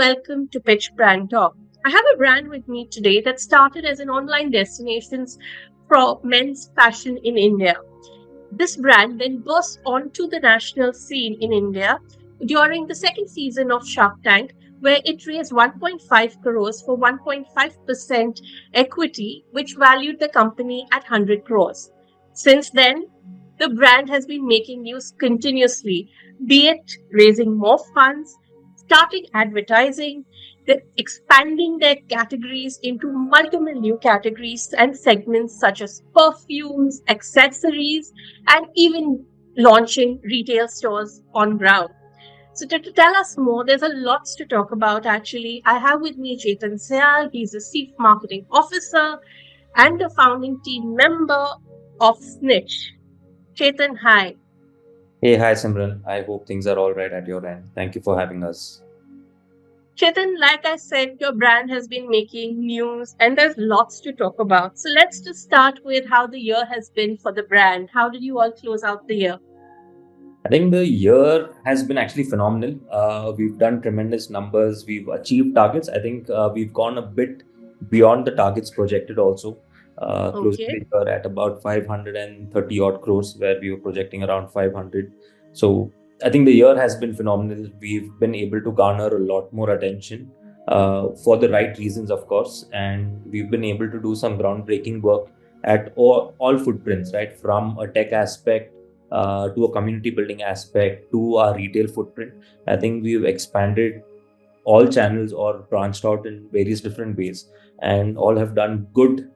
welcome to Pitch BrandTalk. I have a brand with me today that started as an online destination for men's fashion in India. This brand then burst onto the national scene in India during the second season of Shark Tank, where it raised 1.5 crores for 1.5% equity, which valued the company at 100 crores. Since then, the brand has been making news continuously, be it raising more funds, starting advertising, they're expanding their categories into multiple new categories and segments such as perfumes, accessories, and even launching retail stores on ground. So to tell us more, there's a lots to talk about actually. I have with me Chetan Siyal. He's the Chief Marketing Officer and a founding team member of Snitch. Chetan, hi. Hey, hi Simran. I hope things are all right at your end. Thank you for having us. Chetan, like I said, your brand has been making news and there's lots to talk about. So let's just start with how the year has been for the brand. How did you all close out the year? I think the year has been actually phenomenal. We've done tremendous numbers. We've achieved targets. I think we've gone a bit beyond the targets projected also. Closing Okay. the year at about 530 odd crores, where we were projecting around 500. So I think the year has been phenomenal. We've been able to garner a lot more attention for the right reasons, of course. And we've been able to do some groundbreaking work at all footprints, right? From a tech aspect to a community building aspect to our retail footprint. I think we've expanded all channels or branched out in various different ways, and all have done good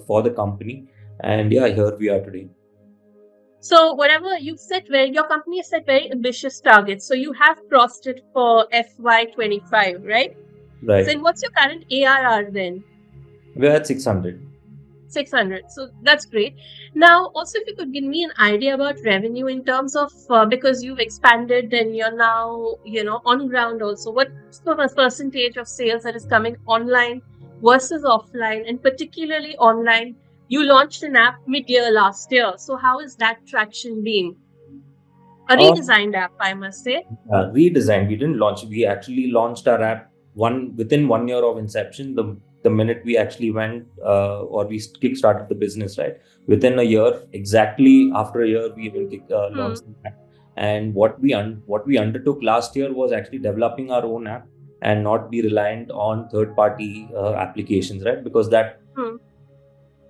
for the company. And yeah, here we are today. So whatever you've set, where your company has set very ambitious targets. So you have crossed it for FY25, right? So Right. then what's your current ARR then? We're at 600. 600. So that's great. Now, also, if you could give me an idea about revenue in terms of, because you've expanded and you're now, on ground also, what sort of percentage of sales that is coming online versus offline, and particularly online? You launched an app mid-year last year. So how is that traction been? A Uh, redesigned app, I must say. Redesigned. We didn't launch. We actually launched our app within 1 year of inception. The minute we actually went or we kick started the business, right? Within a year, exactly after a year, we even Hmm. launched the app. And what we undertook last year was actually developing our own app and not be reliant on third party applications, right? Because that Hmm.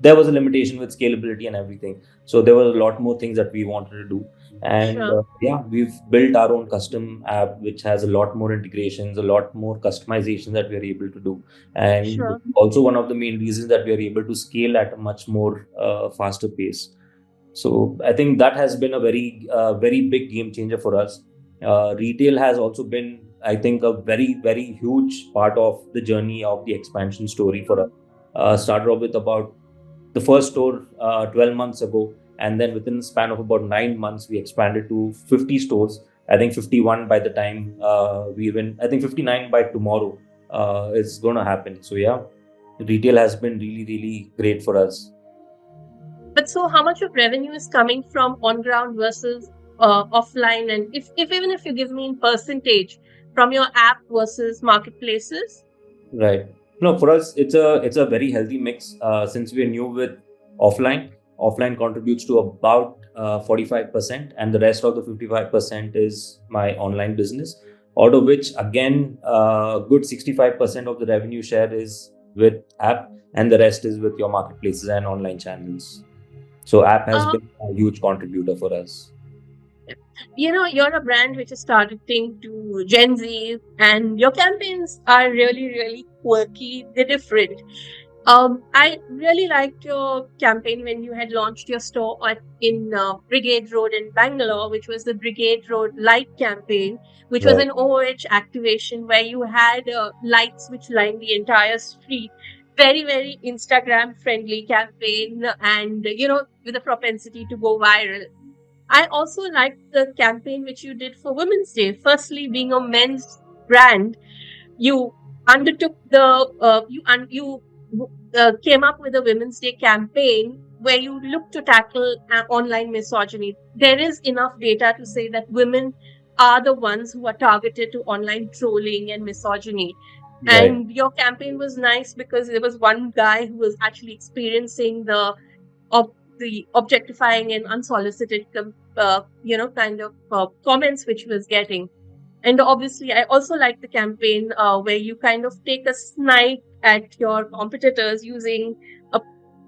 there was a limitation with scalability and everything. So there were a lot more things that we wanted to do. And Sure. yeah, we've built our own custom app, which has a lot more integrations, a lot more customization that we are able to do. And Sure. also one of the main reasons that we are able to scale at a much more faster pace. So I think that has been a very big game changer for us. Retail has also been, I think, a very huge part of the journey of the expansion story for us. Hmm. Started off with about the first store 12 months ago, and then within the span of about 9 months we expanded to 50 stores. I think 51 by the time we even, I think 59 by tomorrow is going to happen. So yeah, retail has been really great for us. But so how much of revenue is coming from on ground versus offline? And if even if you give me in percentage from your app versus marketplaces? Right. No, for us, it's a very healthy mix. Since we're new with offline, offline contributes to about 45%, and the rest of the 55% is my online business. Out of which, again, good 65% of the revenue share is with app, and the rest is with your marketplaces and online channels. So, app has Uh, been a huge contributor for us. you're a brand which is targeting to Gen Z, and your campaigns are really quirky. They're different. I really liked your campaign when you had launched your store in Brigade Road in Bangalore, which was the Brigade Road Light campaign, which was Right. an OOH activation where you had lights which lined the entire street. Very Instagram friendly campaign, and with a propensity to go viral. I also liked the campaign which you did for Women's Day. Firstly, being a men's brand, you undertook you came up with a Women's Day campaign where you look to tackle online misogyny. There is enough data to say that women are the ones who are targeted to online trolling and misogyny. Right. And your campaign was nice because there was one guy who was actually experiencing ob- the objectifying and unsolicited, kind of comments which he was getting. And obviously, I also like the campaign where you kind of take a snipe at your competitors using a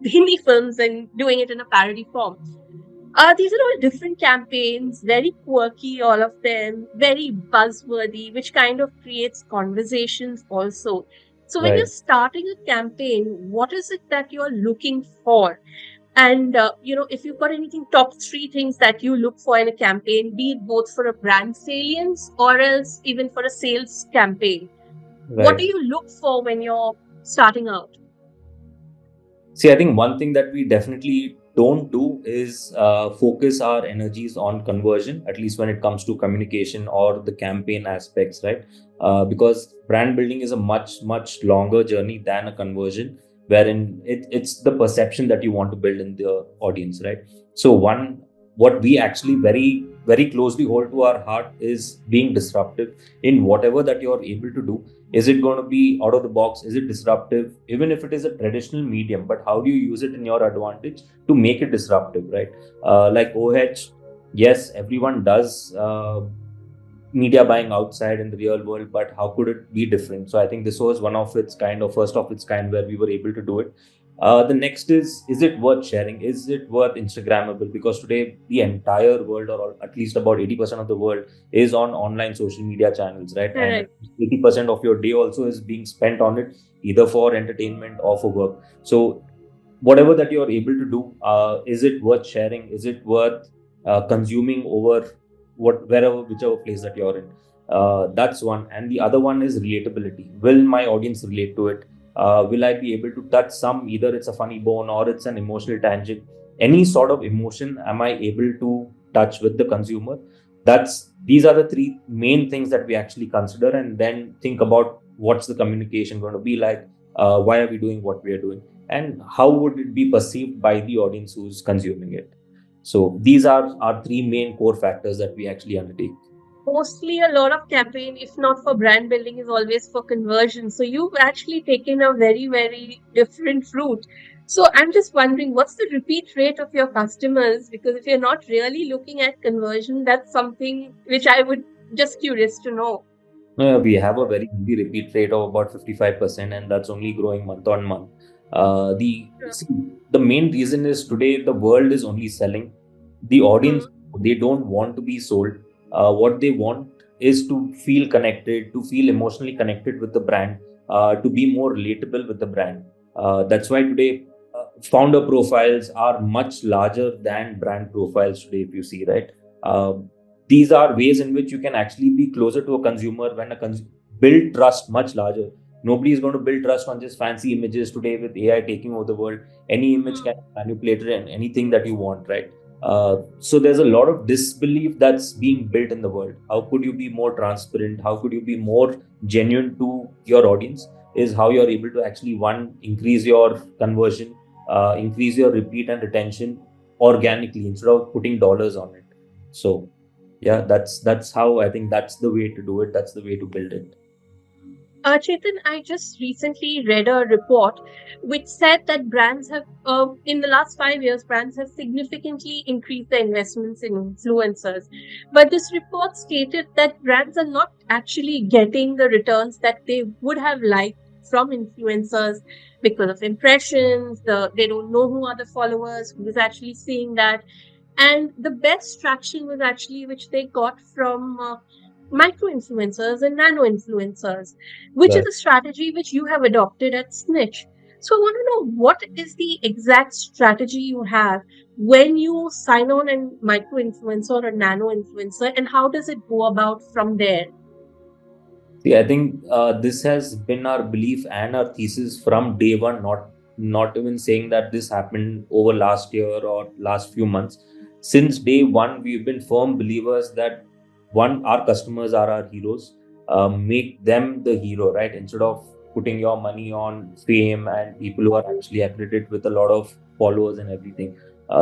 Hindi films and doing it in a parody form. These are all different campaigns, very quirky, all of them, very buzzworthy, which kind of creates conversations also. So, when you're Right. starting a campaign, what is it that you're looking for? And, if you've got anything, top three things that you look for in a campaign, be it both for a brand salience or else even for a sales campaign, what do Right. you look for when you're starting out? See, I think one thing that we definitely don't do is focus our energies on conversion, at least when it comes to communication or the campaign aspects, right? Because brand building is a much, much longer journey than a conversion, wherein it's the perception that you want to build in the audience, right? So, what we actually very, very closely hold to our heart is being disruptive in whatever that you're able to do. Is it going to be out of the box? Is it disruptive? Even if it is a traditional medium, but how do you use it in your advantage to make it disruptive, right? Like OH, yes, everyone does media buying outside in the real world, but how could it be different? So I think this was one of its kind, or first of its kind, where we were able to do it. The next is it worth sharing? Is it worth Instagrammable? Because today the entire world, or at least about 80% of the world, is on online social media channels, right? And Correct. 80% of your day also is being spent on it, either for entertainment or for work. So whatever that you're able to do, is it worth sharing? Is it worth consuming over wherever, whichever place that you're in? That's one. And the other one is relatability. Will my audience relate to it? Will I be able to touch some, either it's a funny bone or it's an emotional tangent, any sort of emotion am I able to touch with the consumer? These are the three main things that we actually consider, and then think about what's the communication going to be like, why are we doing what we are doing, and how would it be perceived by the audience who's consuming it. So these are our three main core factors that we actually undertake. Mostly a lot of campaign, if not for brand building, is always for conversion. So you've actually taken a very, very different route. So I'm just wondering, what's the repeat rate of your customers? Because if you're not really looking at conversion, that's something which I would just curious to know. We have a very healthy repeat rate of about 55%, and that's only growing month on month. See, the main reason is today the world is only selling. The audience, Hmm. they don't want to be sold. What they want is to feel connected, to feel emotionally connected with the brand, to be more relatable with the brand. That's why today founder profiles are much larger than brand profiles today, if you see, right? Uh, these are ways in which you can actually be closer to a consumer when build trust much larger. Nobody is going to build trust on just fancy images today with AI taking over the world. Any image can Hmm. be manipulated and anything that you want, right? So there's a lot of disbelief that's being built in the world. How could you be more transparent? How could you be more genuine to your audience? Is how you're able to actually, one, increase your conversion, increase your repeat and retention organically instead of putting dollars on it. So yeah, that's how I think that's the way to do it. That's the way to build it. Chetan, I just recently read a report which said that brands have, in the last 5 years, brands have significantly increased their investments in influencers. But this report stated that brands are not actually getting the returns that they would have liked from influencers because of impressions. They don't know who are the followers, who is actually seeing that, and the best traction was actually which they got from micro influencers and nano influencers, which is Right. a strategy which you have adopted at Snitch. So I want to know, what is the exact strategy you have when you sign on a micro influencer or a nano influencer, and how does it go about from there? See, I think this has been our belief and our thesis from day one. Not even saying that this happened over last year or last few months. Since day one, we've been firm believers that, one, our customers are our heroes. Make them the hero, right? Instead of putting your money on fame and people who are actually accredited with a lot of followers and everything.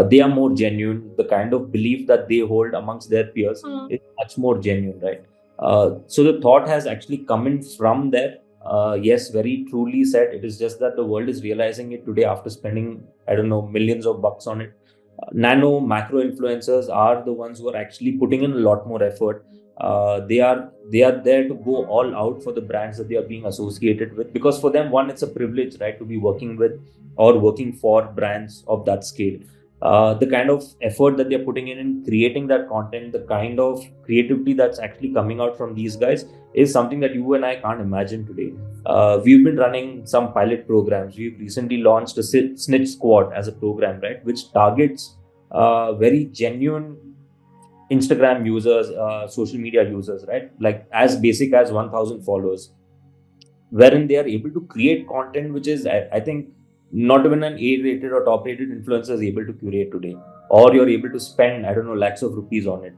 They are more genuine. The kind of belief that they hold amongst their peers Hmm. is much more genuine, right? So the thought has actually come in from there. Yes, very truly said. It is just that the world is realizing it today after spending, I don't know, millions of bucks on it. Nano macro influencers are the ones who are actually putting in a lot more effort. They are there to go all out for the brands that they are being associated with, because for them, one, it's a privilege, right, to be working with or working for brands of that scale. The kind of effort that they're putting in creating that content, the kind of creativity that's actually coming out from these guys is something that you and I can't imagine today. We've been running some pilot programs. We've recently launched a Snitch Squad as a program, right, which targets very genuine Instagram users, social media users, right, like as basic as 1,000 followers, wherein they are able to create content which is, I think, not even an A-rated or top-rated influencer is able to curate today, or you're able to spend, I don't know, lakhs of rupees on it.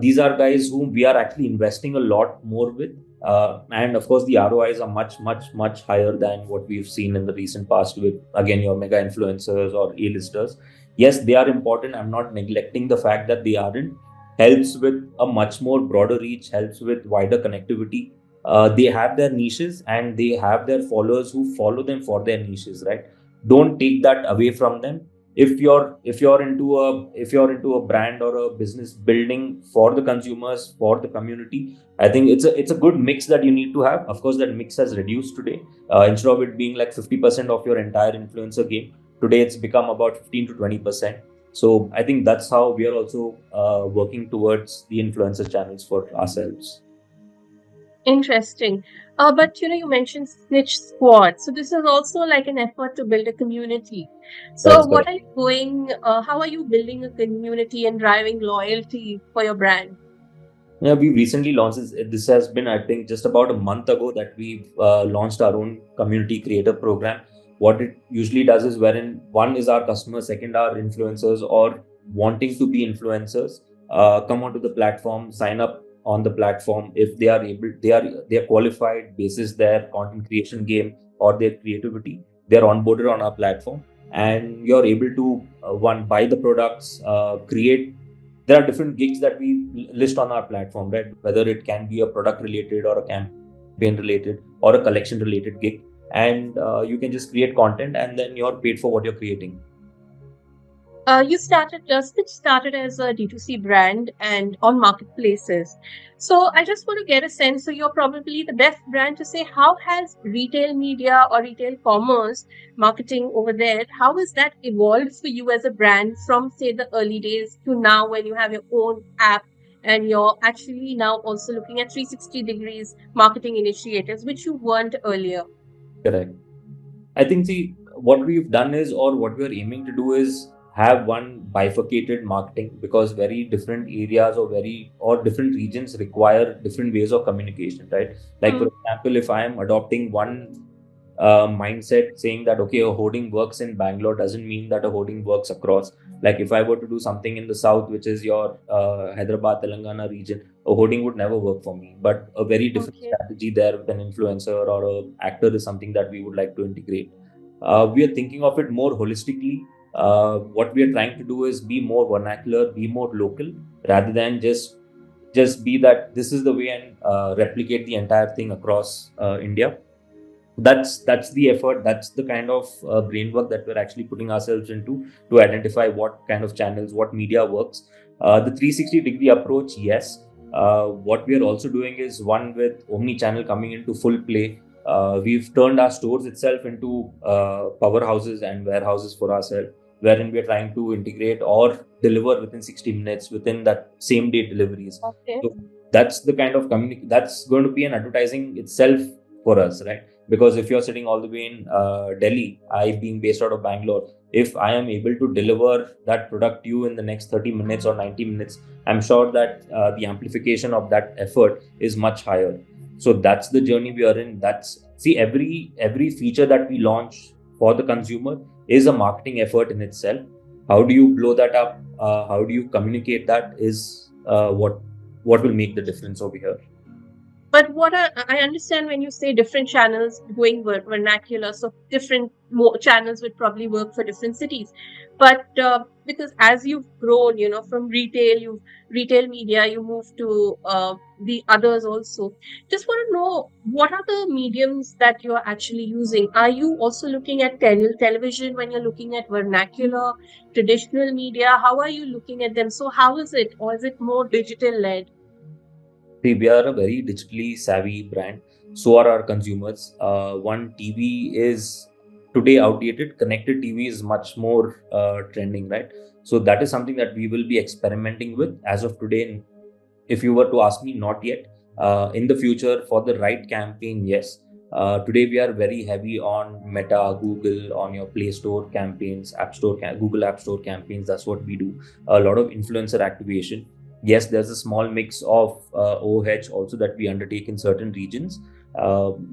These are guys whom we are actually investing a lot more with, and of course the ROIs are much, much, much higher than what we've seen in the recent past with, again, your mega influencers or A-listers. Yes, they are important. I'm not neglecting the fact that they aren't. Helps with a much more broader reach, helps with wider connectivity. They have their niches and they have their followers who follow them for their niches, right? Don't take that away from them. If you're into a brand or a business building for the consumers, for the community, I think it's a good mix that you need to have. Of course, that mix has reduced today. Instead of it being like 50% of your entire influencer game, today it's become about 15 to 20%. So I think that's how we are also working towards the influencer channels for ourselves. Interesting. But you mentioned Snitch Squad. So this is also like an effort to build a community. So That's what correct. are you doing? How are you building a community and driving loyalty for your brand? Yeah, we recently launched this. This has been, I think, just about a month ago that we've launched our own community creator program. What it usually does is, wherein one is our customers, second are influencers or wanting to be influencers, come onto the platform, sign up on the platform. If they are able, they are qualified basis their content creation game or their creativity. They are onboarded on our platform, and you're able to one, buy the products, create. There are different gigs that we list on our platform, right? Whether it can be a product related or a campaign related or a collection related gig. And you can just create content and then you're paid for what you're creating. Snitch started as a D2C brand and on marketplaces. So I just want to get a sense. So you're probably the best brand to say how has retail media or retail commerce marketing over there, how has that evolved for you as a brand from say the early days to now when you have your own app and you're actually now also looking at 360 degrees marketing initiatives, which you weren't earlier. Correct. I think, see, what we've done is, or what we're aiming to do is have one bifurcated marketing, because very different areas or different regions require different ways of communication, right? Like, for Hmm. example, if I am adopting one mindset saying that, okay, a hoarding works in Bangalore doesn't mean that a hoarding works across. Like, if I were to do something in the south, which is your Hyderabad, Telangana region, a hoarding would never work for me. But a very different Okay. strategy there with an influencer or a actor is something that we would like to integrate. We are thinking of it more holistically. What we are trying to do is be more vernacular, be more local, rather than just be that this is the way and replicate the entire thing across India. That's the effort. That's the kind of brain work that we're actually putting ourselves into to identify what kind of channels, what media works. The 360-degree approach, yes. What we are also doing is, one, with omni channel coming into full play, we've turned our stores itself into powerhouses and warehouses for ourselves, wherein we are trying to integrate or deliver within 60 minutes within that same day deliveries. Okay. So that's the kind of that's going to be an advertising itself for us, right? Because if you're sitting all the way in Delhi, I being based out of Bangalore, if I am able to deliver that product to you in the next 30 minutes or 90 minutes, I'm sure that the amplification of that effort is much higher. So that's the journey we are in. That's, see, every feature that we launch for the consumer is a marketing effort in itself. How do you blow that up? How do you communicate that is what will make the difference over here. But I understand when you say different channels going vernacular, so different channels would probably work for different cities. But because as you've grown, from retail media, you move to the others also. Just want to know what are the mediums that you're actually using? Are you also looking at television when you're looking at vernacular, traditional media? How are you looking at them? So how is it, or is it more digital led? See, we are a very digitally savvy brand. So are our consumers. One, TV is today outdated. Connected TV is much more trending, right? So that is something that we will be experimenting with as of today. If you were to ask me, not yet. In the future, for the right campaign, yes. Today we are very heavy on Meta, Google, on your Play Store campaigns, App Store, Google App Store campaigns. That's what we do. A lot of influencer activation. Yes, there's a small mix of OH also that we undertake in certain regions.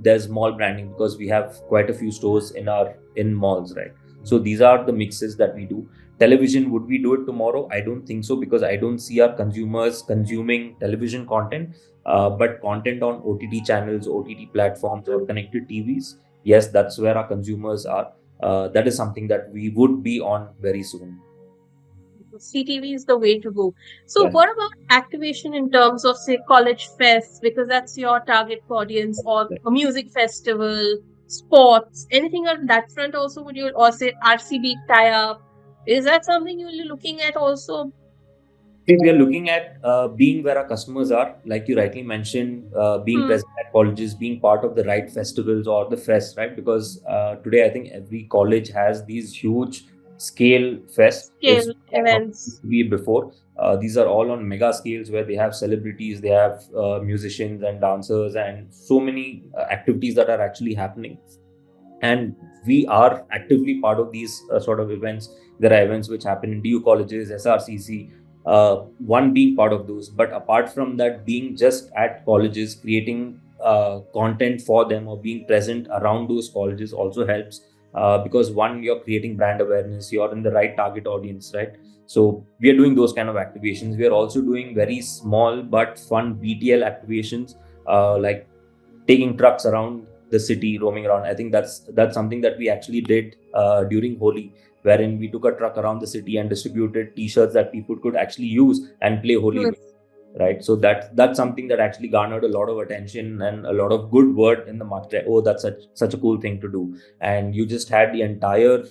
There's mall branding because we have quite a few stores in malls, right? So these are the mixes that we do. Television, would we do it tomorrow? I don't think so, because I don't see our consumers consuming television content. But content on OTT channels, OTT platforms, or connected TVs, yes, that's where our consumers are. That is something that we would be on very soon. CTV is the way to go. So, Yes. what about activation in terms of, say, college fest, because that's your target audience, or a music festival, sports, anything on that front also? Would you, or say RCB tie up? Is that something you're looking at also? If we are looking at being where our customers are, like you rightly mentioned, being Hmm. present at colleges, being part of the right festivals or the fest, right? Because today I think every college has these huge scale fest. It's Scale not how it used events. to be before. These are all on mega scales where they have celebrities, they have musicians and dancers, and so many activities that are actually happening, and we are actively part of these sort of events. There are events which happen in DU colleges, SRCC, one being part of those. But apart from that, being just at colleges, creating content for them or being present around those colleges also helps, because one, you're creating brand awareness, you're in the right target audience, right? So we are doing those kind of activations. We are also doing very small but fun BTL activations, like taking trucks around the city, roaming around. I think that's something that we actually did during Holi, wherein we took a truck around the city and distributed T-shirts that people could actually use and play Holi with, Yes. right? So that's something that actually garnered a lot of attention and a lot of good word in the market. Oh, that's such a cool thing to do. And you just had the entire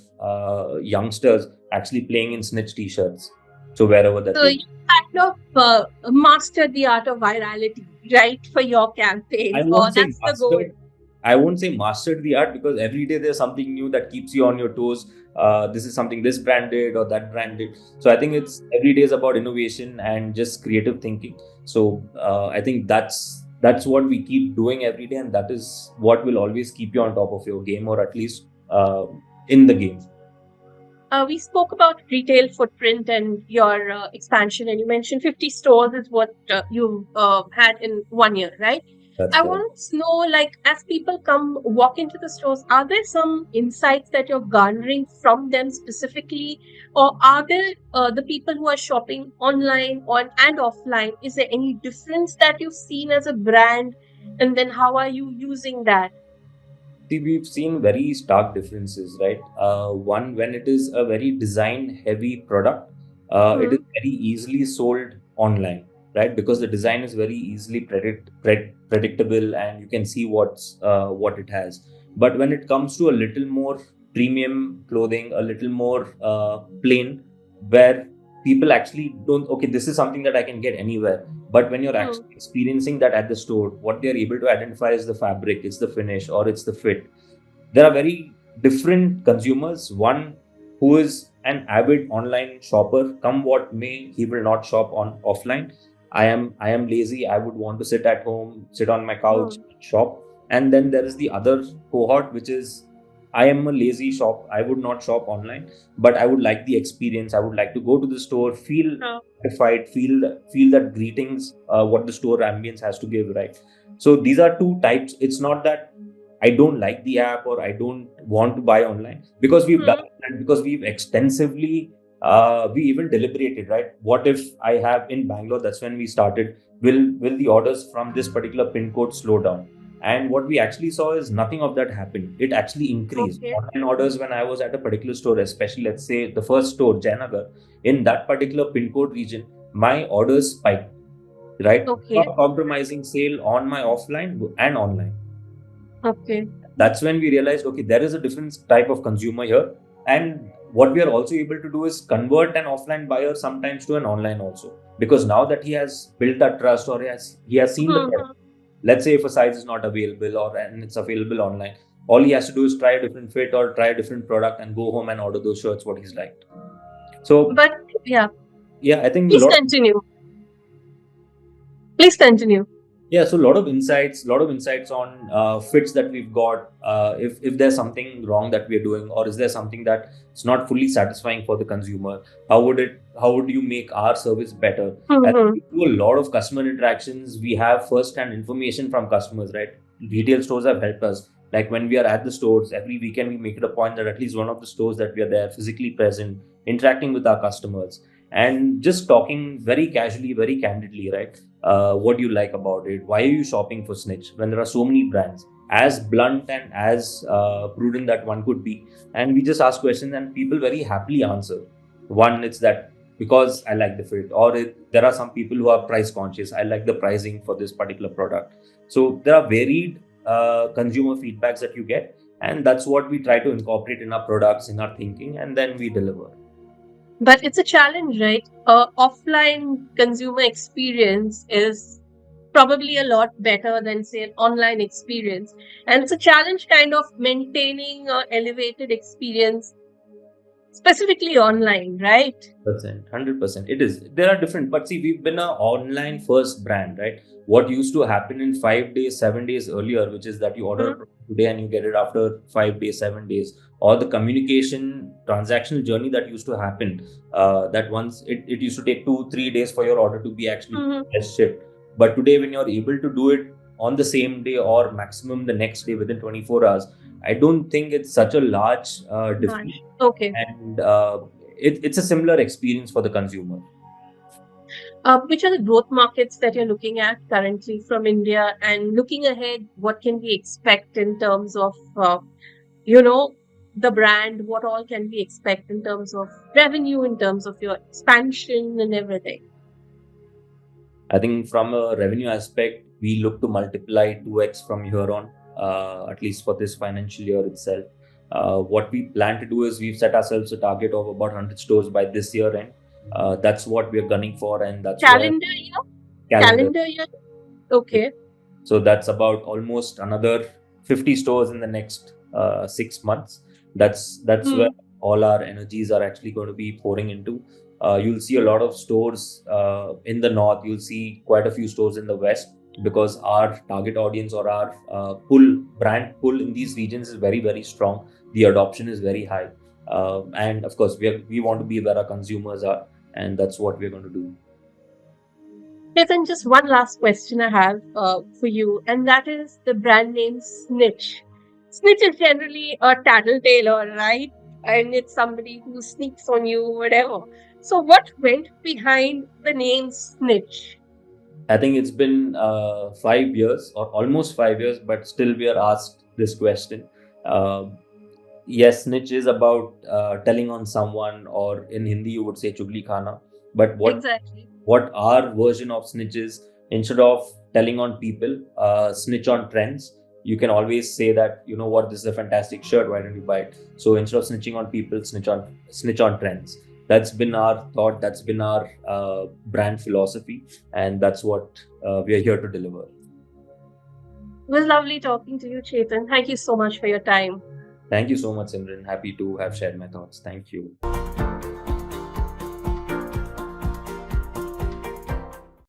youngsters actually playing in Snitch T-shirts. So wherever that So, they, you kind of mastered the art of virality, right, for your I campaigns, or won't say that's the goal. mastered. I won't say mastered the art, because every day there's something new that keeps you on your toes. This is something this brand did or that brand did. So I think it's every day is about innovation and just creative thinking. So I think that's what we keep doing every day, and that is what will always keep you on top of your game, or at least in the game. We spoke about retail footprint and your expansion, and you mentioned 50 stores is what you had in 1 year, right? That's I correct. want to know, like, as people come walk into the stores, are there some insights that you're garnering from them specifically, or are there the people who are shopping online on and offline? Is there any difference that you've seen as a brand, and then how are you using that? See, we've seen very stark differences, right? One, when it is a very design heavy product, it is Hmm. very easily sold online, right? Because the design is very easily predictable, and you can see what it has. But when it comes to a little more premium clothing, a little more plain, where people actually don't, okay, this is something that I can get anywhere. But when you're Hmm. actually experiencing that at the store, what they're able to identify is the fabric, it's the finish, or it's the fit. There are very different consumers. One who is an avid online shopper, come what may, he will not shop on offline. I am lazy. I would want to sit at home, sit on my couch, Hmm. shop. And then there is the other cohort, which is I am a lazy shop. I would not shop online, but I would like the experience. I would like to go to the store, feel Uh, gratified, feel that greetings, what the store ambience has to give, right? So these are two types. It's not that I don't like the app or I don't want to buy online, because we've done hmm. that, because we've extensively we even deliberated, right? What if I have in Bangalore? That's when we started. Will the orders from this particular pin code slow down? And what we actually saw is nothing of that happened. It actually increased. Okay. Online orders when I was at a particular store, especially let's say the first store, Jayanagar, in that particular pin code region, my orders spiked, right? Okay. Not compromising sale on my offline and online. Okay. That's when we realized, okay, there is a different type of consumer here. And what we are also able to do is convert an offline buyer sometimes to an online also. Because now that he has built that trust, or he has seen the product, Mhm. let's say if a size is not available or and it's available online, all he has to do is try a different fit or try a different product and go home and order those shirts what he's liked. So But yeah, yeah, I think a please lot. continue. Please continue. Yeah, so a lot of insights on fits that we've got. If there's something wrong that we're doing, or is there something that it's not fully satisfying for the consumer, how would you make our service better? As Mhm. we do a lot of customer interactions, we have first-hand information from customers, right? Retail stores have helped us. Like when we are at the stores, every weekend we make it a point that at least one of the stores that we are there, physically present, interacting with our customers, and just talking very casually, very candidly, right? What do you like about it? Why are you shopping for Snitch when there are so many brands? As blunt and as prudent that one could be, and we just ask questions and people very happily answer. One, it's that because I like the fit, or there are some people who are price conscious. I like the pricing for this particular product. So there are varied consumer feedbacks that you get, and that's what we try to incorporate in our products, in our thinking, and then we deliver. But it's a challenge, right? Offline consumer experience is probably a lot better than, say, an online experience. And it's a challenge kind of maintaining a elevated experience, specifically online, right? 100%. It is. There are different, but see, we've been a online first brand, right? What used to happen in 5 days, 7 days earlier, which is that you order a Mhm. product today and you get it after 5 days, 7 days, or the communication transactional journey that used to happen, that once it used to take 2, 3 days for your order to be actually Mhm. shipped. But today, when you're able to do it on the same day or maximum the next day within 24 hours, I don't think it's such a large difference, Gosh. Okay. and it's a similar experience for the consumer. Which are the growth markets that you're looking at currently from India? And looking ahead, what can we expect in terms of, you know, the brand? What all can we expect in terms of revenue, in terms of your expansion and everything? I think from a revenue aspect, we look to multiply 2x from here on, at least for this financial year itself. What we plan to do is we've set ourselves a target of about 100 stores by this year end. That's what we're gunning for, and that's where Calendar year? calendar. Calendar year? Okay. So that's about almost another 50 stores in the next 6 months. That's where Hmm. all our energies are actually going to be pouring into. You'll see a lot of stores in the north. You'll see quite a few stores in the west, because our target audience or our brand pull in these regions is very, very strong. The adoption is very high, and of course we want to be where our consumers are, and that's what we're going to do. Then just one last question I have for you, and that is the brand name Snitch. Snitch is generally a tattletale, right? And it's somebody who sneaks on you, whatever. So, what went behind the name Snitch? I think it's been 5 years or almost 5 years, but still we are asked this question. Uh, yes, snitch is about telling on someone, or in Hindi you would say chugli khana. But Exactly. what our version of snitch is, instead of telling on people, snitch on trends. You can always say that, you know what, this is a fantastic shirt. Why don't you buy it? So instead of snitching on people, snitch on trends. That's been our thought. That's been our brand philosophy, and that's what we are here to deliver. It was lovely talking to you, Chetan. Thank you so much for your time. Thank you so much, Simran. Happy to have shared my thoughts. Thank you.